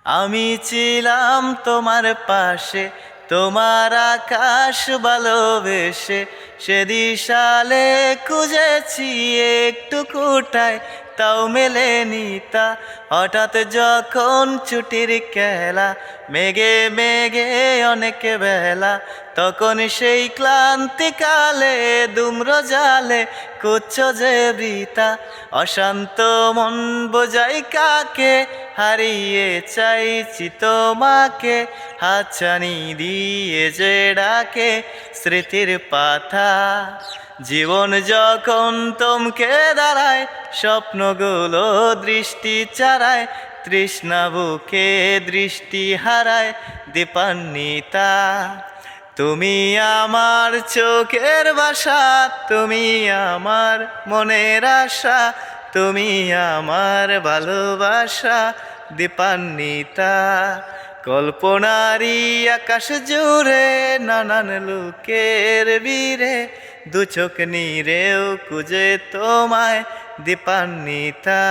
আমি ছিলাম তোমার পাশে, তোমার আকাশ ভালোবেসে, সে দিশালে খুঁজেছি একটু কোটায়, তাও মেলেনি তা। হঠাৎ যখন ছুটির খেলা, মেঘে মেঘে অনেক বেলা, তখন সেই ক্লান্তিকালে দুম্র জালে কুচ্ছ যে বৃতা। অশান্ত মন বোঝাই কাকে, হারিয়ে চাইছি তোমাকে, হাতছানি দিয়ে যে ডাকে স্মৃতির পাতা। জীবন যখন থমকে দাঁড়ায়, স্বপ্নগুলো দৃষ্টি চারায়, তৃষ্ণা বুকে দৃষ্টি হারায় দীপান্বিতা। তুমি আমার চোখের ভাষা, তুমি আমার মনের আশা, তুমি আমার ভালোবাসা দীপান্বিতা। কল্পনারি আকাশ জুড়ে নানান লোকের বীরে, দু চোখ নিরেও খুঁজে তোমায় দীপান্বিতা।